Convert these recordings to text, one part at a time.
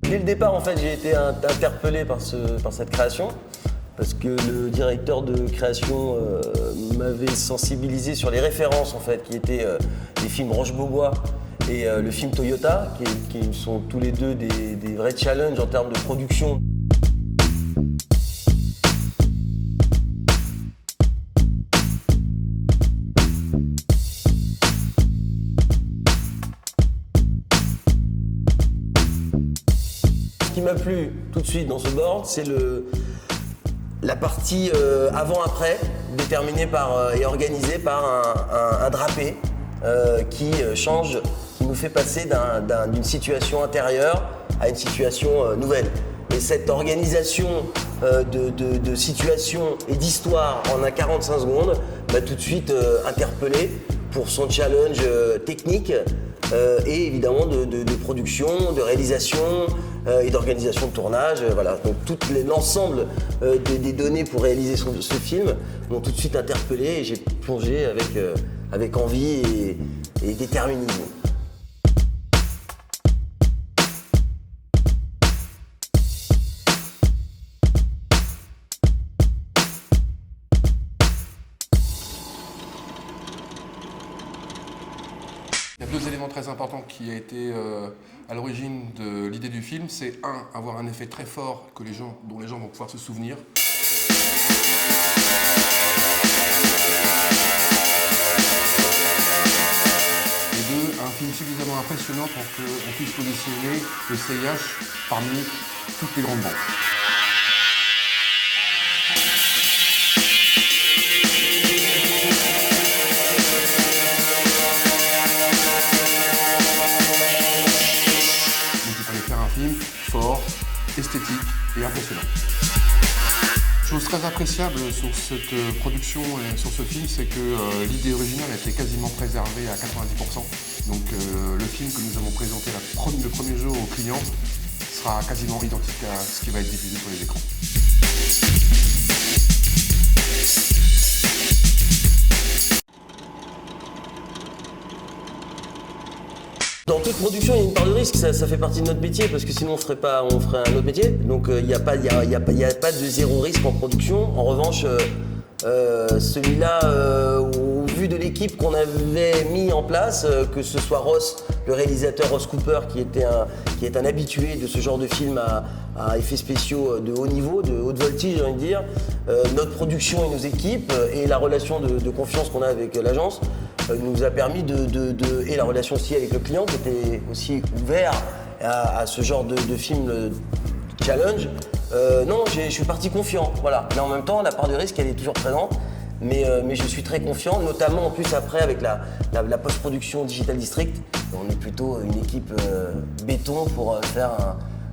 Dès le départ, en fait, j'ai été interpellé par cette création, parce que le directeur de création m'avait sensibilisé sur les références, en fait, qui étaient les films Roche-Beaubois et le film Toyota, qui sont tous les deux des vrais challenges en termes de production. Ce qui m'a plu tout de suite dans ce board, c'est la partie avant-après, déterminée et organisée par un drapé qui change, qui nous fait passer d'une situation intérieure à une situation nouvelle. Et cette organisation de situation et d'histoire en 45 secondes m'a tout de suite interpellé pour son challenge technique et évidemment de production, de réalisation et d'organisation de tournage. Voilà. Donc l'ensemble des données pour réaliser ce film m'ont tout de suite interpellé et j'ai plongé avec envie et déterminisme. Il y a deux éléments très importants qui ont été à l'origine de l'idée du film. C'est avoir un effet très fort dont les gens vont pouvoir se souvenir. Et deux, un film suffisamment impressionnant pour qu'on puisse positionner le CIH parmi toutes les grandes banques. Fort, esthétique et impressionnant. Chose très appréciable sur cette production et sur ce film, c'est que l'idée originale a été quasiment préservée à 90%. Donc le film que nous avons présenté le premier jour aux clients sera quasiment identique à ce qui va être diffusé sur les écrans. Dans toute production, il y a une part de risque, ça fait partie de notre métier, parce que sinon on ferait un autre métier. Donc il n'y a pas de zéro risque en production. En revanche, celui-là, au vu de l'équipe qu'on avait mis en place, que ce soit Ross, le réalisateur Ross Cooper, qui est un habitué de ce genre de film à effets spéciaux de haut niveau, de haute voltige, j'ai envie de dire, notre production et nos équipes, et la relation de confiance qu'on a avec l'agence, nous a permis et la relation aussi avec le client, qui était aussi ouvert à ce genre de film challenge. Non, je suis parti confiant, voilà. Mais en même temps, la part de risque, elle est toujours présente. Mais je suis très confiant, notamment en plus après avec la post-production Digital District. On est plutôt une équipe béton pour faire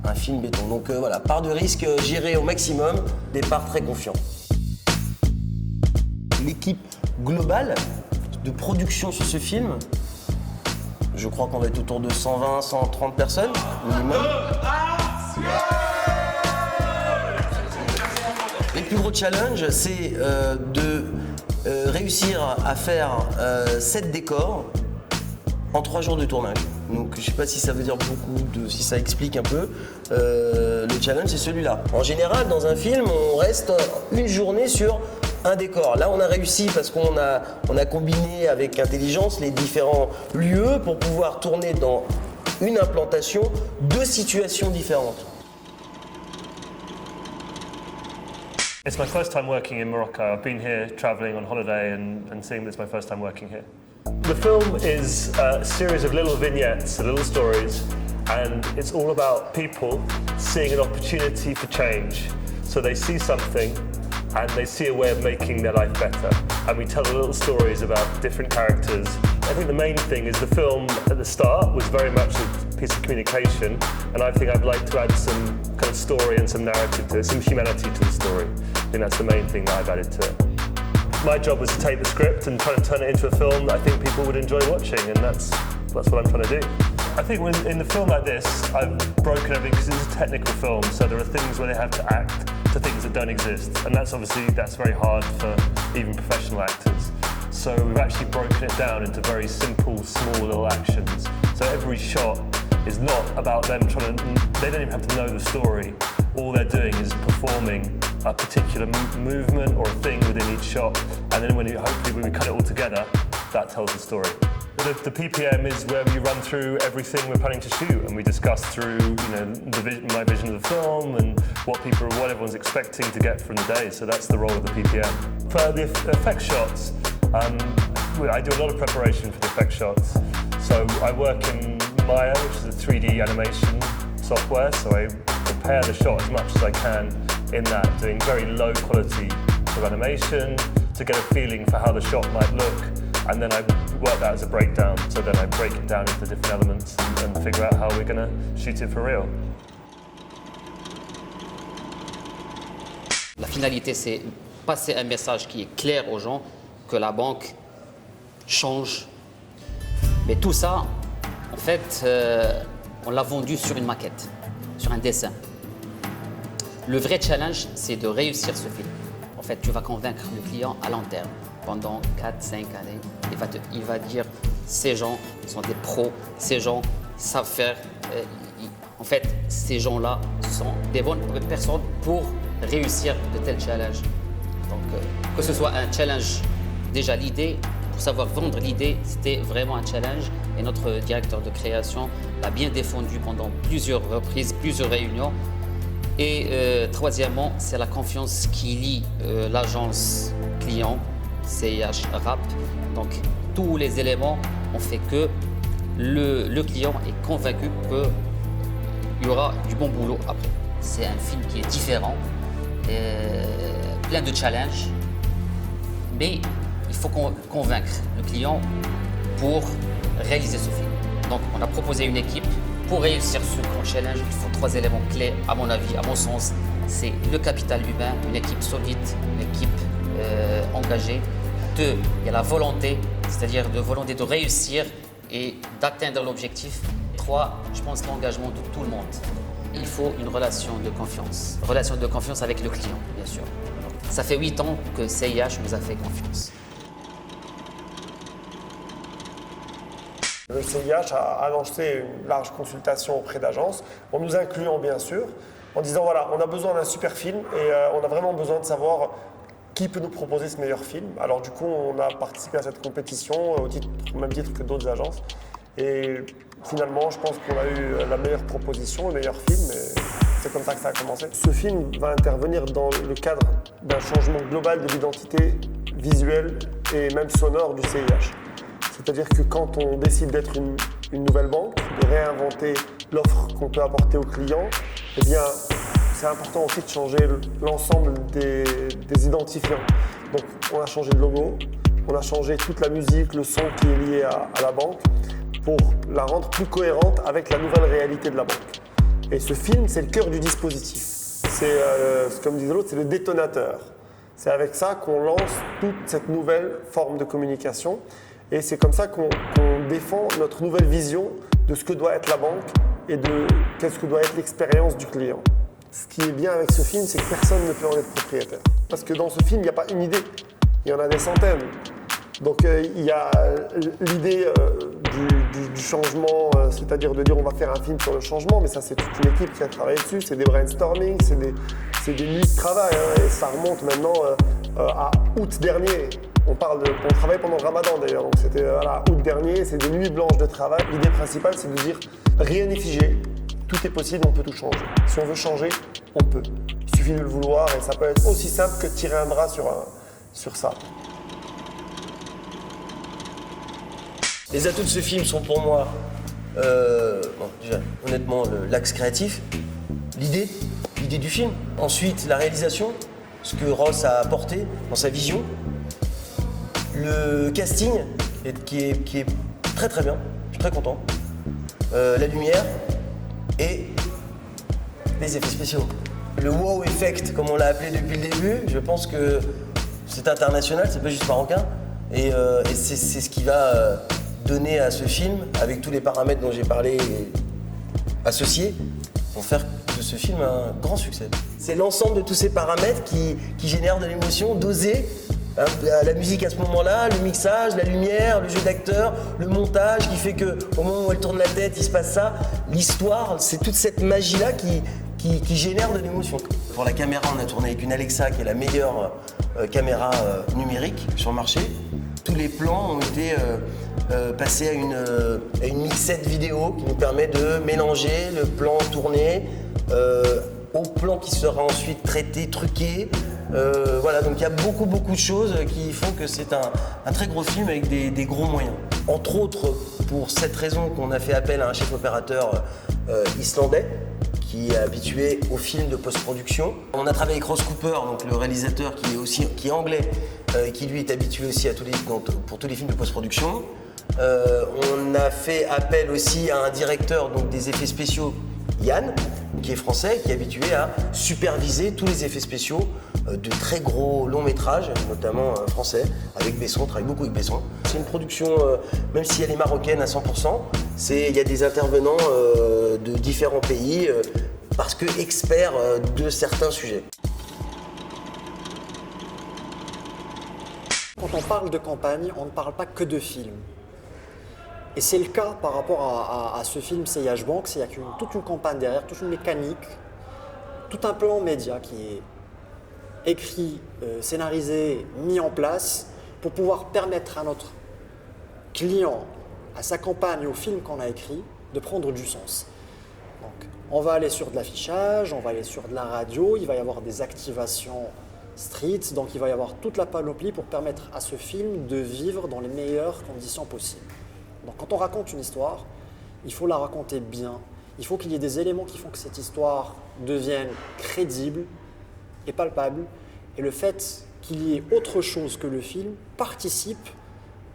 un film béton. Donc voilà, part de risque gérée au maximum, départ très confiant. L'équipe globale de production sur ce film, je crois qu'on va être autour de 120, 130 personnes minimum. Les plus gros challenges, c'est de réussir à faire 7 décors en 3 jours de tournage. Donc je ne sais pas si ça veut dire beaucoup, si ça explique un peu. Le challenge, c'est celui-là. En général, dans un film, on reste une journée sur un décor. Là, on a réussi parce qu'on a combiné avec intelligence les différents lieux pour pouvoir tourner dans une implantation 2 situations différentes. It's my first time working in Morocco. I've been here travelling on holiday and seeing this my first time working here. The film is a series of little vignettes, little stories, and it's all about people seeing an opportunity for change. So they see something and they see a way of making their life better. And we tell the little stories about different characters. I think the main thing is the film at the start was very much a piece of communication, and I think I'd like to add some kind of story and some narrative to it, some humanity to the story. I think that's the main thing that I've added to it. My job was to take the script and try to turn it into a film that I think people would enjoy watching, and that's what I'm trying to do. I think in the film like this, I've broken everything because it's a technical film, so there are things where they have to act to things that that don't exist, and that's very hard for even professional actors. So we've actually broken it down into very simple, small little actions. So every shot is not about them they don't even have to know the story. All they're doing is performing a particular movement or a thing within each shot, and then hopefully when we cut it all together, that tells the story. The PPM is where we run through everything we're planning to shoot, and we discuss through, my vision of the film and what everyone's expecting to get from the day. So that's the role of the PPM. For the effect shots, I do a lot of preparation for the effect shots. So I work in Maya, which is a 3D animation software. So I prepare the shot as much as I can in that, doing very low quality of animation to get a feeling for how the shot might look. And then I work that as a breakdown. So then I break it down into different elements and figure out how we're going to shoot it for real. La finalité, c'est passer un message qui est clair aux gens, que la banque change. Mais tout ça, en fait, on l'a vendu sur une maquette, sur un dessin. Le vrai challenge, c'est de réussir ce film. En fait, tu vas convaincre le client à long terme. Pendant 4-5 années, il va dire ces gens sont des pros, ces gens savent faire. En fait, ces gens-là sont des bonnes personnes pour réussir de tels challenges. Donc, que ce soit un challenge, déjà l'idée, pour savoir vendre l'idée, c'était vraiment un challenge. Et notre directeur de création l'a bien défendu pendant plusieurs reprises, plusieurs réunions. Et troisièmement, c'est la confiance qui lie l'agence client, CIH Rap. Donc, tous les éléments ont fait que le client est convaincu qu'il y aura du bon boulot après. C'est un film qui est différent, plein de challenges, mais il faut convaincre le client pour réaliser ce film. Donc, on a proposé une équipe. Pour réussir ce grand challenge, il faut 3 éléments clés, à mon avis, à mon sens. C'est le capital humain, une équipe solide, une équipe engagée. 2, il y a la volonté, c'est-à-dire de volonté de réussir et d'atteindre l'objectif. 3, je pense l'engagement de tout le monde. Il faut une relation de confiance. Relation de confiance avec le client, bien sûr. Ça fait 8 ans que CIH nous a fait confiance. Le CIH a lancé une large consultation auprès d'agences, en nous incluant bien sûr, en disant voilà, on a besoin d'un super film et on a vraiment besoin de savoir qui peut nous proposer ce meilleur film. Alors du coup, on a participé à cette compétition au même titre que d'autres agences. Et finalement, je pense qu'on a eu la meilleure proposition, le meilleur film. Et c'est comme ça que ça a commencé. Ce film va intervenir dans le cadre d'un changement global de l'identité visuelle et même sonore du CIH. C'est-à-dire que quand on décide d'être une nouvelle banque, de réinventer l'offre qu'on peut apporter aux clients, eh bien, c'est important aussi de changer l'ensemble des identifiants. Donc, on a changé de logo, on a changé toute la musique, le son qui est lié à la banque pour la rendre plus cohérente avec la nouvelle réalité de la banque. Et ce film, c'est le cœur du dispositif. C'est, comme disait l'autre, c'est le détonateur. C'est avec ça qu'on lance toute cette nouvelle forme de communication. Et c'est comme ça qu'on défend notre nouvelle vision de ce que doit être la banque et de qu'est-ce que doit être l'expérience du client. Ce qui est bien avec ce film, c'est que personne ne peut en être propriétaire. Parce que dans ce film, il n'y a pas une idée, il y en a des centaines. Donc il y a l'idée du changement, c'est-à-dire de dire on va faire un film sur le changement, mais ça c'est toute une équipe qui a travaillé dessus, c'est des brainstorming, c'est des nuits de travail, hein, et ça remonte maintenant à août dernier. On travaille pendant le Ramadan d'ailleurs, donc c'était août dernier, c'est des nuits blanches de travail. L'idée principale, c'est de dire rien n'est figé, tout est possible, on peut tout changer. Si on veut changer, on peut. Il suffit de le vouloir et ça peut être aussi simple que de tirer un bras sur ça. Les atouts de ce film sont pour moi, déjà, honnêtement, l'axe créatif, l'idée du film. Ensuite, la réalisation, ce que Ross a apporté dans sa vision. Le casting, qui est très très bien, je suis très content. La lumière et les effets spéciaux. Le wow effect, comme on l'a appelé depuis le début, je pense que c'est international, c'est pas juste marocain. Et c'est ce qui va donner à ce film, avec tous les paramètres dont j'ai parlé associés, pour faire de ce film un grand succès. C'est l'ensemble de tous ces paramètres qui génèrent de l'émotion, doser la musique à ce moment-là, le mixage, la lumière, le jeu d'acteur, le montage qui fait qu'au moment où elle tourne la tête, il se passe ça. L'histoire, c'est toute cette magie-là qui génère de l'émotion. Pour la caméra, on a tourné avec une Alexa qui est la meilleure caméra numérique sur le marché. Tous les plans ont été passés à une mixette vidéo qui nous permet de mélanger le plan tourné au plan qui sera ensuite traité, truqué. Voilà, donc il y a beaucoup de choses qui font que c'est un très gros film avec des gros moyens. Entre autres, pour cette raison qu'on a fait appel à un chef opérateur islandais qui est habitué aux films de post-production. On a travaillé avec Ross Cooper, donc le réalisateur qui est anglais, qui lui est habitué aussi pour tous les films de post-production. On a fait appel aussi à un directeur donc, des effets spéciaux, Yann, qui est français, qui est habitué à superviser tous les effets spéciaux de très gros longs métrages, notamment français, avec Besson, on travaille beaucoup avec Besson. C'est une production, même si elle est marocaine à 100%, il y a des intervenants de différents pays, parce que experts de certains sujets. Quand on parle de campagne, on ne parle pas que de film. Et c'est le cas par rapport à ce film CIH Bank, il y a toute une campagne derrière, toute une mécanique, tout un plan média qui est écrit, scénarisé, mis en place pour pouvoir permettre à notre client, à sa campagne, au film qu'on a écrit, de prendre du sens. Donc, on va aller sur de l'affichage, on va aller sur de la radio, il va y avoir des activations street, donc il va y avoir toute la panoplie pour permettre à ce film de vivre dans les meilleures conditions possibles. Donc quand on raconte une histoire, il faut la raconter bien, il faut qu'il y ait des éléments qui font que cette histoire devienne crédible et palpable, et le fait qu'il y ait autre chose que le film participe,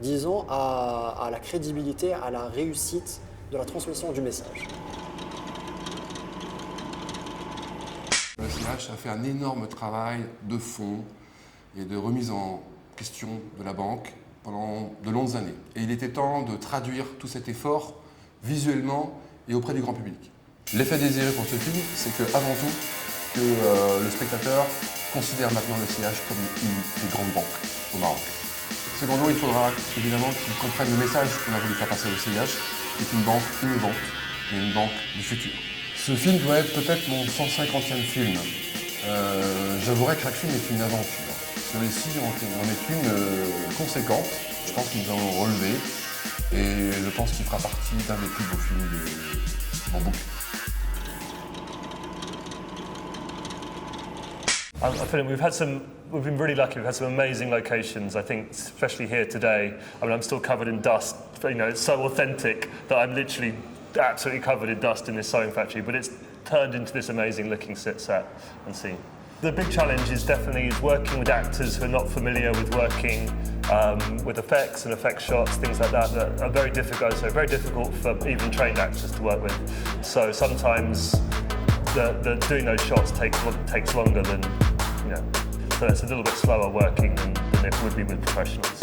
disons, à la crédibilité, à la réussite de la transmission du message. Le CH a fait un énorme travail de fond et de remise en question de la banque pendant de longues années. Et il était temps de traduire tout cet effort visuellement et auprès du grand public. L'effet désiré pour ce film, c'est avant tout que le spectateur considère maintenant le CH comme une des grandes banques au Maroc. Secondo, il faudra évidemment qu'il comprenne le message qu'on a voulu faire passer au CH, qui est une banque innovante et une banque du futur. Ce film doit être peut-être mon 150e film. J'avouerais que chaque film est une aventure. Celui-ci en est une conséquente. Je pense que nous allons relever et je pense qu'il fera partie d'un des plus beaux films de mon bouquin. I feel we've been really lucky. We've had some amazing locations. I think, especially here today. I mean, I'm still covered in dust. You know, it's so authentic that I'm literally absolutely covered in dust in this sewing factory. But it's turned into this amazing looking set and scene. The big challenge is definitely working with actors who are not familiar with working with effects and effect shots, things like that are very difficult. So very difficult for even trained actors to work with. So sometimes doing those shots takes longer than, so it's a little bit slower working than it would be with professionals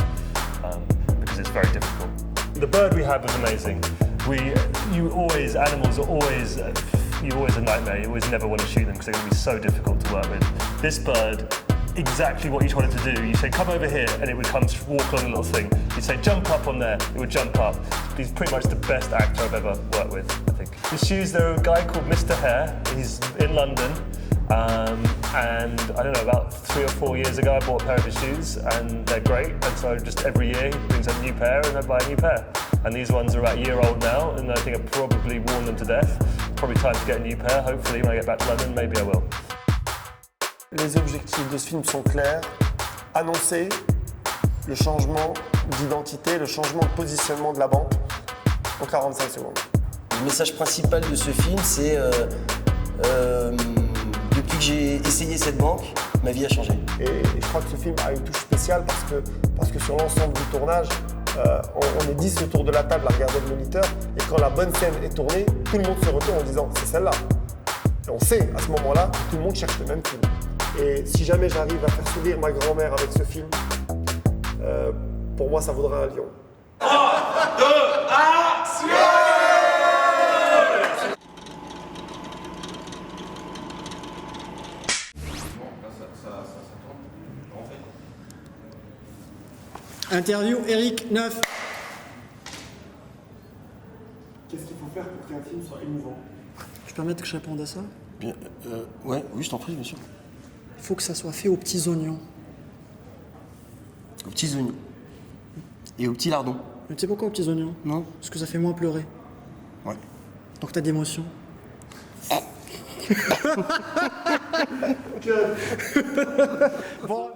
because it's very difficult. The bird we had was amazing. Animals are always a nightmare. You always never want to shoot them because they're going to be so difficult to work with. This bird, exactly what you wanted to do. You say, come over here, and it would come walk on a little thing. You say, jump up on there, it would jump up. He's pretty much the best actor I've ever worked with, I think. The shoes, there are a guy called Mr. Hare. He's in London. And I don't know, about 3 or 4 years ago, I bought a pair of his shoes, and they're great. And so just every year, he brings a new pair, and I buy a new pair. And these ones are about a year old now, and I think I've probably worn them to death. Probably time to get a new pair. Hopefully, when I get back to London, maybe I will. Les objectifs de ce film sont clairs. Annoncer le changement d'identité, le changement de positionnement de la banque en 45 secondes. Le message principal de ce film, c'est depuis que j'ai essayé cette banque, ma vie a changé. Et je crois que ce film a une touche spéciale parce que sur l'ensemble du tournage, on est 10 autour de la table à regarder le moniteur, et quand la bonne scène est tournée, tout le monde se retourne en disant c'est celle-là. Et on sait à ce moment-là que tout le monde cherche le même film. Et si jamais j'arrive à faire sourire ma grand-mère avec ce film, pour moi ça vaudra un lion. 3, 2, 1, action! Interview Eric 9. Qu'est-ce qu'il faut faire pour qu'un film soit émouvant? Tu peux permettre que je réponde à ça? Bien, ouais, oui, je t'en prie, bien sûr. Il faut que ça soit fait aux petits oignons. Aux petits oignons. Et aux petits lardons. Mais tu sais pourquoi aux petits oignons? Non? Parce que ça fait moins pleurer. Ouais. Donc t'as d'émotion. Bon.